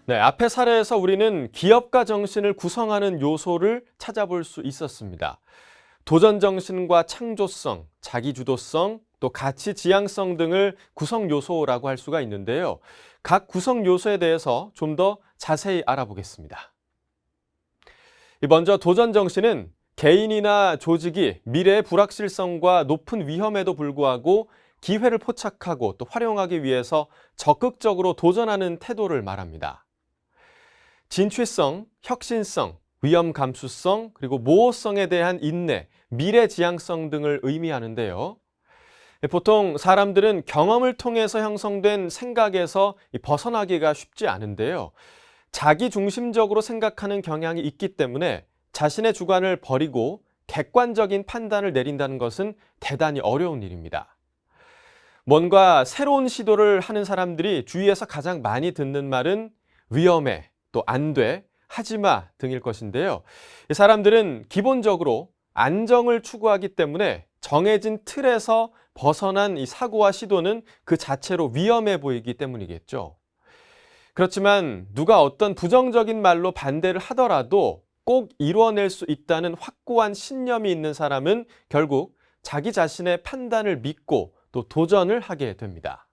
네, 앞의 사례에서 우리는 기업가 정신을 구성하는 요소를 찾아볼 수 있었습니다. 도전 정신과 창조성, 자기주도성, 또 가치 지향성 등을 구성 요소라고 할 수가 있는데요. 각 구성 요소에 대해서 좀 더 자세히 알아보겠습니다. 먼저 도전 정신은 개인이나 조직이 미래의 불확실성과 높은 위험에도 불구하고 기회를 포착하고 또 활용하기 위해서 적극적으로 도전하는 태도를 말합니다. 진취성, 혁신성, 위험 감수성, 그리고 모호성에 대한 인내, 미래 지향성 등을 의미하는데요. 보통 사람들은 경험을 통해서 형성된 생각에서 벗어나기가 쉽지 않은데요. 자기 중심적으로 생각하는 경향이 있기 때문에 자신의 주관을 버리고 객관적인 판단을 내린다는 것은 대단히 어려운 일입니다. 뭔가 새로운 시도를 하는 사람들이 주위에서 가장 많이 듣는 말은 위험해, 또 안 돼, 하지 마 등일 것인데요. 이 사람들은 기본적으로 안정을 추구하기 때문에 정해진 틀에서 벗어난 이 사고와 시도는 그 자체로 위험해 보이기 때문이겠죠. 그렇지만 누가 어떤 부정적인 말로 반대를 하더라도 꼭 이루어낼 수 있다는 확고한 신념이 있는 사람은 결국 자기 자신의 판단을 믿고 또 도전을 하게 됩니다.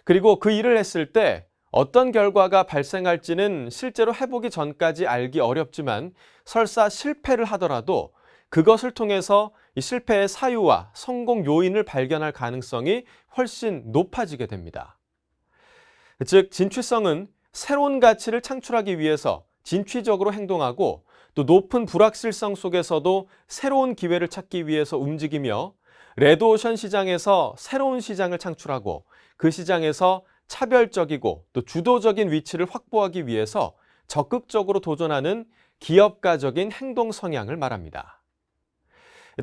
그리고 그 일을 했을 때 어떤 결과가 발생할지는 실제로 해보기 전까지 알기 어렵지만 설사 실패를 하더라도 그것을 통해서 이 실패의 사유와 성공 요인을 발견할 가능성이 훨씬 높아지게 됩니다. 즉, 진취성은 새로운 가치를 창출하기 위해서 진취적으로 행동하고 또 높은 불확실성 속에서도 새로운 기회를 찾기 위해서 움직이며 레드오션 시장에서 새로운 시장을 창출하고 그 시장에서 차별적이고 또 주도적인 위치를 확보하기 위해서 적극적으로 도전하는 기업가적인 행동 성향을 말합니다.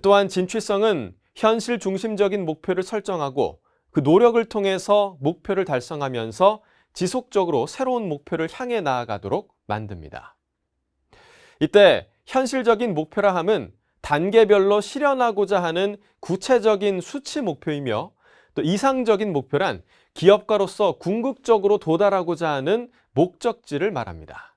또한 진취성은 현실 중심적인 목표를 설정하고 그 노력을 통해서 목표를 달성하면서 지속적으로 새로운 목표를 향해 나아가도록 만듭니다. 이때 현실적인 목표라 함은 단계별로 실현하고자 하는 구체적인 수치 목표이며 또 이상적인 목표란 기업가로서 궁극적으로 도달하고자 하는 목적지를 말합니다.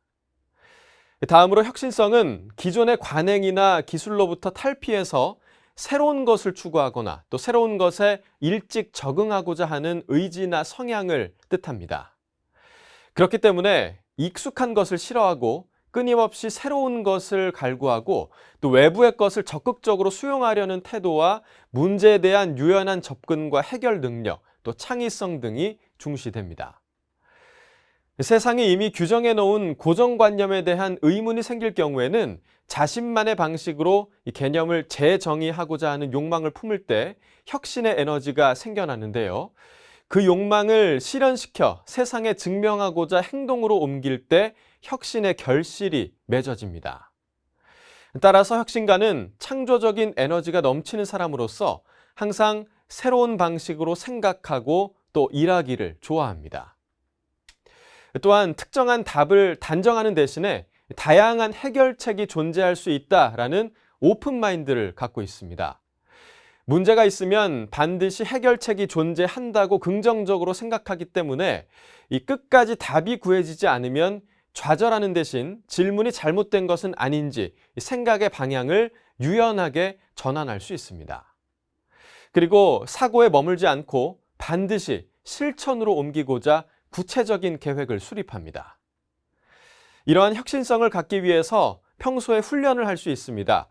다음으로 혁신성은 기존의 관행이나 기술로부터 탈피해서 새로운 것을 추구하거나 또 새로운 것에 일찍 적응하고자 하는 의지나 성향을 뜻합니다. 그렇기 때문에 익숙한 것을 싫어하고 끊임없이 새로운 것을 갈구하고 또 외부의 것을 적극적으로 수용하려는 태도와 문제에 대한 유연한 접근과 해결 능력, 또 창의성 등이 중시됩니다. 세상이 이미 규정해 놓은 고정관념에 대한 의문이 생길 경우에는 자신만의 방식으로 이 개념을 재정의하고자 하는 욕망을 품을 때 혁신의 에너지가 생겨나는데요. 그 욕망을 실현시켜 세상에 증명하고자 행동으로 옮길 때 혁신의 결실이 맺어집니다. 따라서 혁신가는 창조적인 에너지가 넘치는 사람으로서 항상 새로운 방식으로 생각하고 또 일하기를 좋아합니다. 또한 특정한 답을 단정하는 대신에 다양한 해결책이 존재할 수 있다라는 오픈마인드를 갖고 있습니다. 문제가 있으면 반드시 해결책이 존재한다고 긍정적으로 생각하기 때문에 이 끝까지 답이 구해지지 않으면 좌절하는 대신 질문이 잘못된 것은 아닌지 생각의 방향을 유연하게 전환할 수 있습니다. 그리고 사고에 머물지 않고 반드시 실천으로 옮기고자 구체적인 계획을 수립합니다. 이러한 혁신성을 갖기 위해서 평소에 훈련을 할 수 있습니다.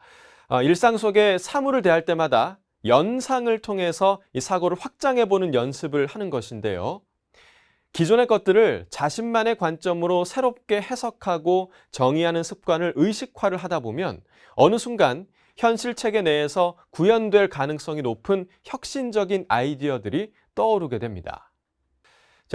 일상 속에 사물을 대할 때마다 연상을 통해서 이 사고를 확장해보는 연습을 하는 것인데요. 기존의 것들을 자신만의 관점으로 새롭게 해석하고 정의하는 습관을 의식화를 하다 보면 어느 순간 현실 체계 내에서 구현될 가능성이 높은 혁신적인 아이디어들이 떠오르게 됩니다.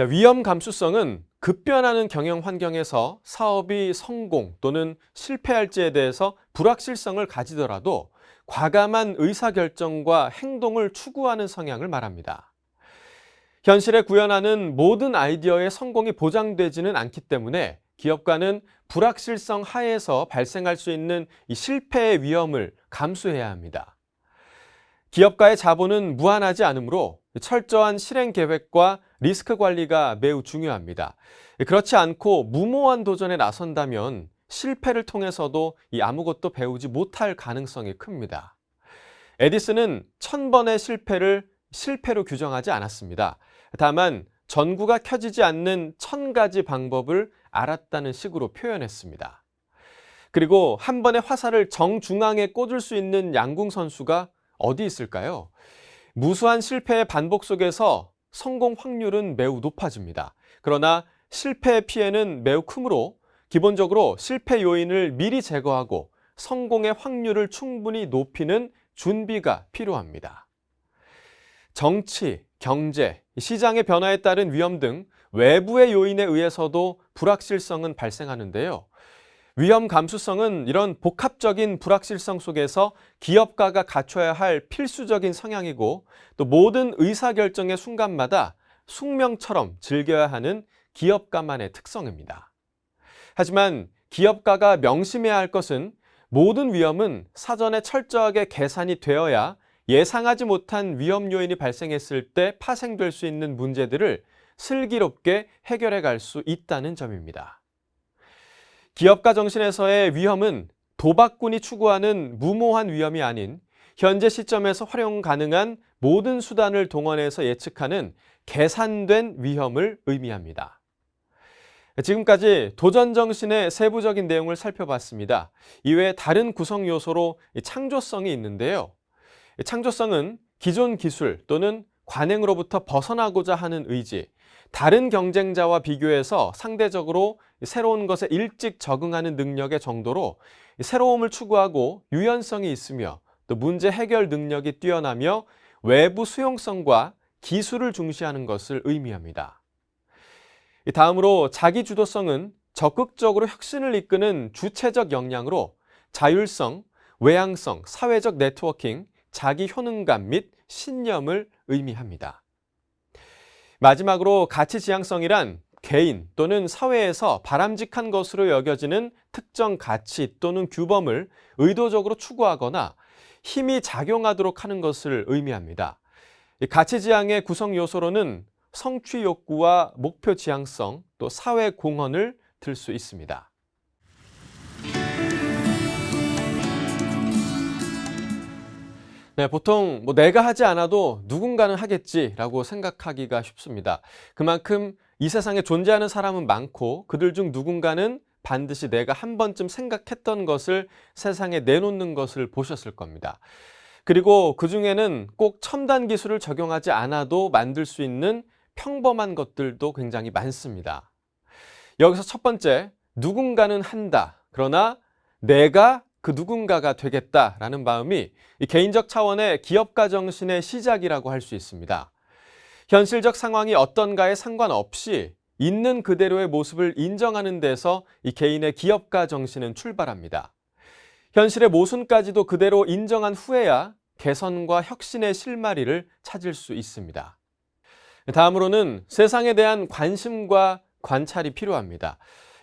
위험 감수성은 급변하는 경영 환경에서 사업이 성공 또는 실패할지에 대해서 불확실성을 가지더라도 과감한 의사결정과 행동을 추구하는 성향을 말합니다. 현실에 구현하는 모든 아이디어의 성공이 보장되지는 않기 때문에 기업가는 불확실성 하에서 발생할 수 있는 이 실패의 위험을 감수해야 합니다. 기업가의 자본은 무한하지 않으므로 철저한 실행 계획과 리스크 관리가 매우 중요합니다. 그렇지 않고 무모한 도전에 나선다면 실패를 통해서도 아무것도 배우지 못할 가능성이 큽니다. 에디슨은 1000번의 실패를 실패로 규정하지 않았습니다. 다만 전구가 켜지지 않는 1000가지 방법을 알았다는 식으로 표현했습니다. 그리고 한 번의 화살을 정중앙에 꽂을 수 있는 양궁 선수가 어디 있을까요? 무수한 실패의 반복 속에서 성공 확률은 매우 높아집니다. 그러나 실패의 피해는 매우 크므로 기본적으로 실패 요인을 미리 제거하고 성공의 확률을 충분히 높이는 준비가 필요합니다. 정치, 경제, 시장의 변화에 따른 위험 등 외부의 요인에 의해서도 불확실성은 발생하는데요. 위험 감수성은 이런 복합적인 불확실성 속에서 기업가가 갖춰야 할 필수적인 성향이고 또 모든 의사결정의 순간마다 숙명처럼 즐겨야 하는 기업가만의 특성입니다. 하지만 기업가가 명심해야 할 것은 모든 위험은 사전에 철저하게 계산이 되어야 예상하지 못한 위험 요인이 발생했을 때 파생될 수 있는 문제들을 슬기롭게 해결해 갈 수 있다는 점입니다. 기업가 정신에서의 위험은 도박꾼이 추구하는 무모한 위험이 아닌 현재 시점에서 활용 가능한 모든 수단을 동원해서 예측하는 계산된 위험을 의미합니다. 지금까지 도전 정신의 세부적인 내용을 살펴봤습니다. 이외에 다른 구성 요소로 창조성이 있는데요. 창조성은 기존 기술 또는 관행으로부터 벗어나고자 하는 의지, 다른 경쟁자와 비교해서 상대적으로 새로운 것에 일찍 적응하는 능력의 정도로 새로움을 추구하고 유연성이 있으며 또 문제 해결 능력이 뛰어나며 외부 수용성과 기술을 중시하는 것을 의미합니다. 다음으로 자기주도성은 적극적으로 혁신을 이끄는 주체적 역량으로 자율성, 외향성, 사회적 네트워킹, 자기 효능감 및 신념을 의미합니다. 마지막으로 가치 지향성이란 개인 또는 사회에서 바람직한 것으로 여겨지는 특정 가치 또는 규범을 의도적으로 추구하거나 힘이 작용하도록 하는 것을 의미합니다. 가치 지향의 구성 요소로는 성취 욕구와 목표 지향성, 또 사회 공헌을 들 수 있습니다. 네, 보통 내가 하지 않아도 누군가는 하겠지라고 생각하기가 쉽습니다. 그만큼 이 세상에 존재하는 사람은 많고 그들 중 누군가는 반드시 내가 한 번쯤 생각했던 것을 세상에 내놓는 것을 보셨을 겁니다. 그리고 그 중에는 꼭 첨단 기술을 적용하지 않아도 만들 수 있는 평범한 것들도 굉장히 많습니다. 여기서 첫 번째, 누군가는 한다. 그러나 내가 그 누군가가 되겠다라는 마음이 이 개인적 차원의 기업가 정신의 시작이라고 할 수 있습니다. 현실적 상황이 어떤가에 상관없이 있는 그대로의 모습을 인정하는 데서 이 개인의 기업가 정신은 출발합니다. 현실의 모순까지도 그대로 인정한 후에야 개선과 혁신의 실마리를 찾을 수 있습니다. 다음으로는 세상에 대한 관심과 관찰이 필요합니다.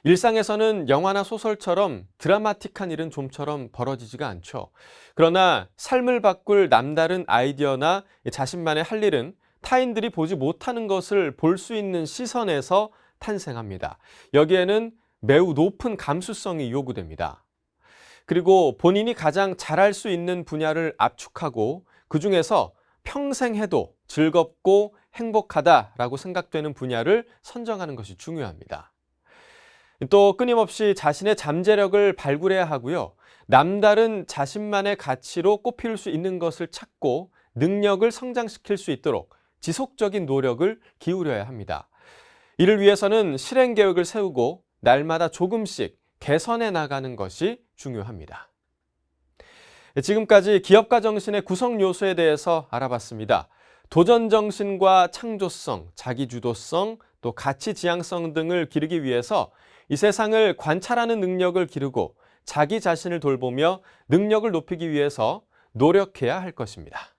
일상에서는 영화나 소설처럼 드라마틱한 일은 좀처럼 벌어지지가 않죠. 그러나 삶을 바꿀 남다른 아이디어나 자신만의 할 일은 타인들이 보지 못하는 것을 볼 수 있는 시선에서 탄생합니다. 여기에는 매우 높은 감수성이 요구됩니다. 그리고 본인이 가장 잘할 수 있는 분야를 압축하고 그중에서 평생 해도 즐겁고 행복하다라고 생각되는 분야를 선정하는 것이 중요합니다. 또 끊임없이 자신의 잠재력을 발굴해야 하고요. 남다른 자신만의 가치로 꼽힐 수 있는 것을 찾고 능력을 성장시킬 수 있도록 지속적인 노력을 기울여야 합니다. 이를 위해서는 실행 계획을 세우고 날마다 조금씩 개선해 나가는 것이 중요합니다. 지금까지 기업가 정신의 구성 요소에 대해서 알아봤습니다. 도전 정신과 창조성, 자기주도성, 또 가치 지향성 등을 기르기 위해서 이 세상을 관찰하는 능력을 기르고 자기 자신을 돌보며 능력을 높이기 위해서 노력해야 할 것입니다.